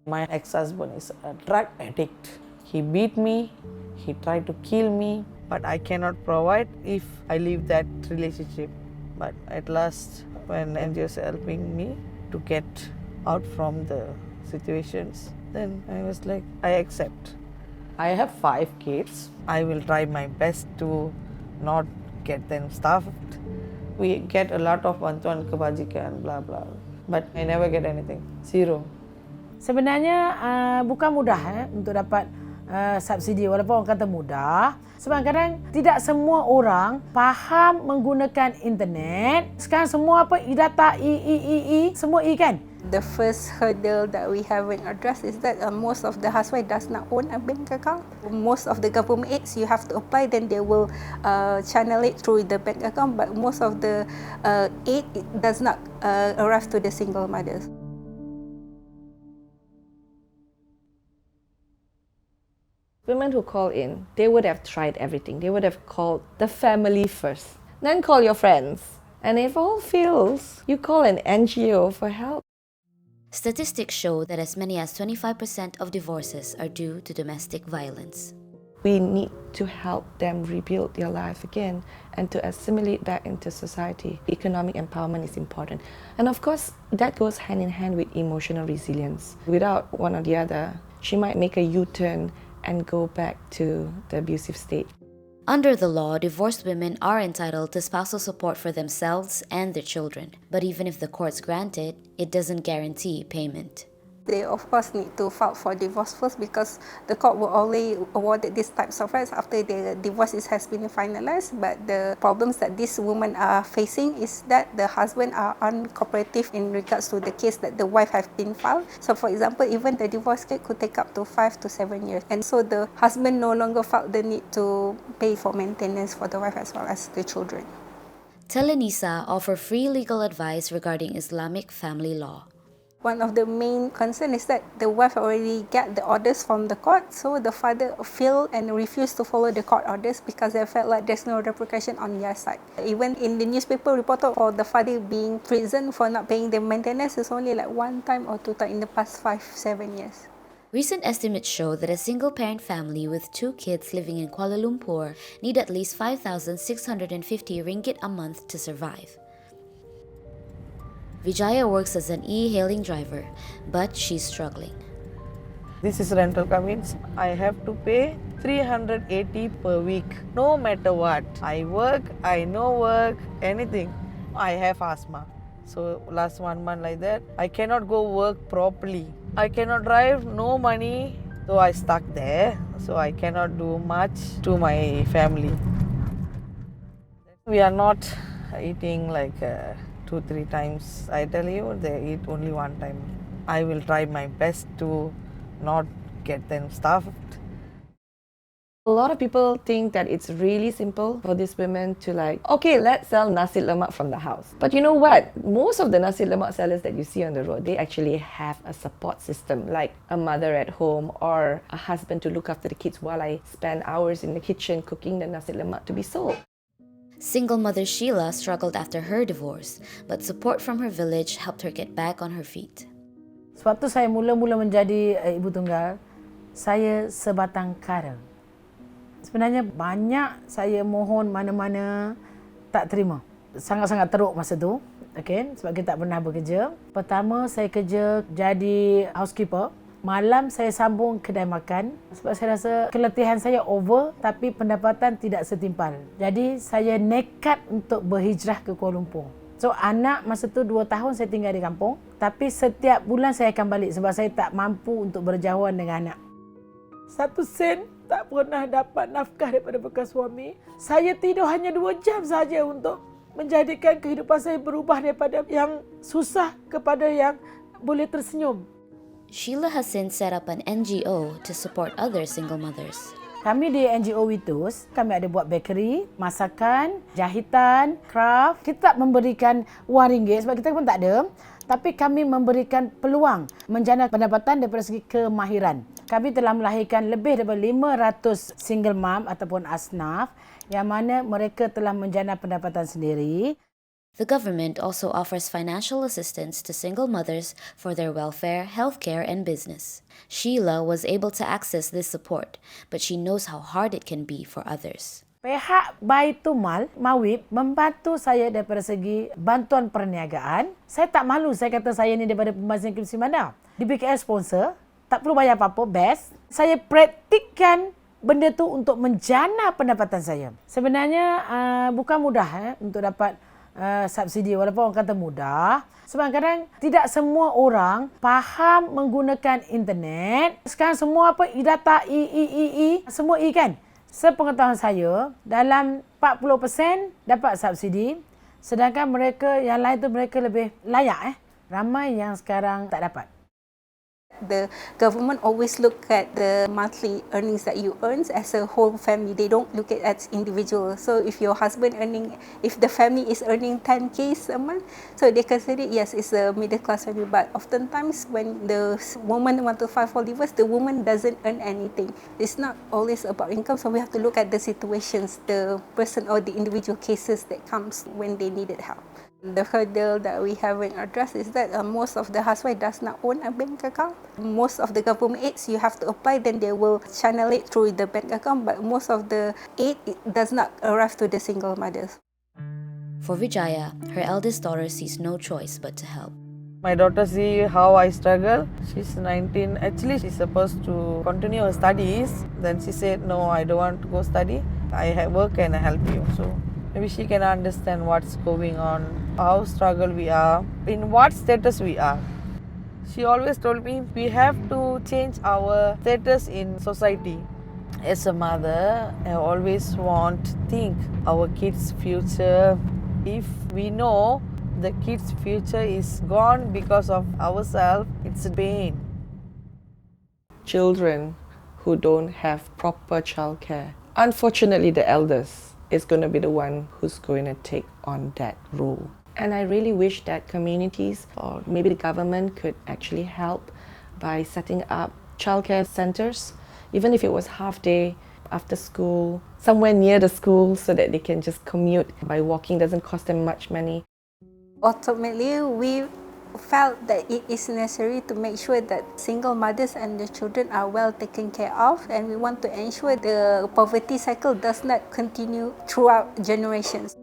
My ex-husband is a drug addict. He beat me, he tried to kill me, but I cannot provide if I leave that relationship. But at last, when NGOs helping me to get out from the situations, then I was like, I accept. I have 5 kids. I will try my best to not get them starved. We get a lot of bantuan kebajikan, blah blah, but I never get anything. Zero. Sebenarnya bukan mudah untuk dapat subsidi, walaupun orang kata mudah. Sebab kadang tidak semua orang faham menggunakan internet. Sekarang semua apa, data, semua kan? The first hurdle that we haven't addressed is that most of the housewife does not own a bank account. Most of the government aids you have to apply, then they will channel it through the bank account, but most of the aid does not arrive to the single mothers. Women who call in, they would have tried everything. They would have called the family first, then call your friends. And if all fails, you call an NGO for help. Statistics show that as many as 25% of divorces are due to domestic violence. We need to help them rebuild their life again and to assimilate back into society. Economic empowerment is important. And of course, that goes hand in hand with emotional resilience. Without one or the other, she might make a U-turn and go back to the abusive state. Under the law, divorced women are entitled to spousal support for themselves and their children. But even if the courts grant it, it doesn't guarantee payment. They of course need to file for divorce first, because the court will only award these types of rights after the divorce has been finalized. But the problems that these women are facing is that the husband are uncooperative in regards to the case that the wife have been filed. So for example, even the divorce case could take up to 5 to 7 years. And so the husband no longer felt the need to pay for maintenance for the wife as well as the children. Telenisa offer free legal advice regarding Islamic family law. One of the main concerns is that the wife already get the orders from the court, so the father failed and refused to follow the court orders because they felt like there's no repercussion on their side. Even in the newspaper reported for the father being imprisoned for not paying the maintenance is only like 1 time or 2 times in the past 5-7 years. Recent estimates show that a single-parent family with 2 kids living in Kuala Lumpur need at least 5,650 ringgit a month to survive. Vijaya works as an e-hailing driver, but she's struggling. This is rental car means I have to pay 380 per week, no matter what. I work, I no work, anything. I have asthma. So last 1 month like that, I cannot go work properly. I cannot drive, no money. So I stuck there. So I cannot do much to my family. We are not eating like 2-3 times. I tell you, they eat only 1 time. I will try my best to not get them starved. A lot of people think that it's really simple for these women to okay, let's sell nasi lemak from the house. But you know what? Most of the nasi lemak sellers that you see on the road, they actually have a support system, like a mother at home or a husband to look after the kids while I spend hours in the kitchen cooking the nasi lemak to be sold. Single mother Sheila struggled after her divorce, but support from her village helped her get back on her feet. Sebab tu saya mula-mula menjadi ibu tunggal, saya sebatang kara. Sebenarnya banyak saya mohon mana-mana tak terima. Sangat-sangat teruk masa tu, okay? Sebab kita tak pernah bekerja. Pertama saya kerja jadi housekeeper. Malam saya sambung kedai makan sebab saya rasa keletihan saya over tapi pendapatan tidak setimpal. Jadi saya nekat untuk berhijrah ke Kuala Lumpur. So anak masa tu 2 tahun saya tinggal di kampung, tapi setiap bulan saya akan balik sebab saya tak mampu untuk berjauhan dengan anak. 1 sen tak pernah dapat nafkah daripada bekas suami. Saya tidur hanya 2 jam saja untuk menjadikan kehidupan saya berubah daripada yang susah kepada yang boleh tersenyum. Sheila has since set up an NGO to support other single mothers. Kami di NGO Witus, kami ada buat bakery, masakan, jahitan, craft. Kita tak memberikan wang ringgit sebab kita pun tak ada. Tapi kami memberikan peluang menjana pendapatan daripada segi kemahiran. Kami telah melahirkan lebih daripada 500 single mom ataupun asnaf yang mana mereka telah menjana pendapatan sendiri. The government also offers financial assistance to single mothers for their welfare, healthcare, and business. Sheila was able to access this support, but she knows how hard it can be for others. Pihak Baitul Mal, Mawib, membantu saya daripada segi bantuan perniagaan. Saya tak malu saya kata saya ni daripada pembazian kursi mana. Di BKS sponsor, tak perlu bayar apa-apa, best. Saya praktikkan benda tu untuk menjana pendapatan saya. Sebenarnya bukan mudah untuk dapat subsidi, walaupun orang kata mudah. Sebab kadang tidak semua orang faham menggunakan internet. Sekarang semua apa, data, semua kan. Sepengetahuan saya, dalam 40% dapat subsidi, sedangkan mereka yang lain tu mereka lebih layak. Ramai yang sekarang tak dapat. The government always look at the monthly earnings that you earn as a whole family. They don't look at it as individual. So if your husband if the family is earning 10K a month, so they consider yes, it's a middle class family. But oftentimes when the woman want to file for divorce, the woman doesn't earn anything. It's not always about income. So we have to look at the situations, the person or the individual cases that comes when they needed help. The hurdle that we haven't addressed is that most of the housewife does not own a bank account. Most of the government aids you have to apply, then they will channel it through the bank account, but most of the aid it does not arrive to the single mothers. For Vijaya, her eldest daughter sees no choice but to help. My daughter see how I struggle. She's 19. Actually, she's supposed to continue her studies. Then she said, no, I don't want to go study. I have work and I help you. So maybe she can understand what's going on, how struggle we are, in what status we are. She always told me we have to change our status in society. As a mother, I always want to think our kids' future. If we know the kids' future is gone because of ourselves, it's pain. Children who don't have proper childcare. Unfortunately, the eldest is going to be the one who's going to take on that role. And I really wish that communities or maybe the government could actually help by setting up childcare centers, even if it was half day, after school, somewhere near the school so that they can just commute by walking, doesn't cost them much money. Ultimately, we felt that it is necessary to make sure that single mothers and the children are well taken care of, and we want to ensure the poverty cycle does not continue throughout generations.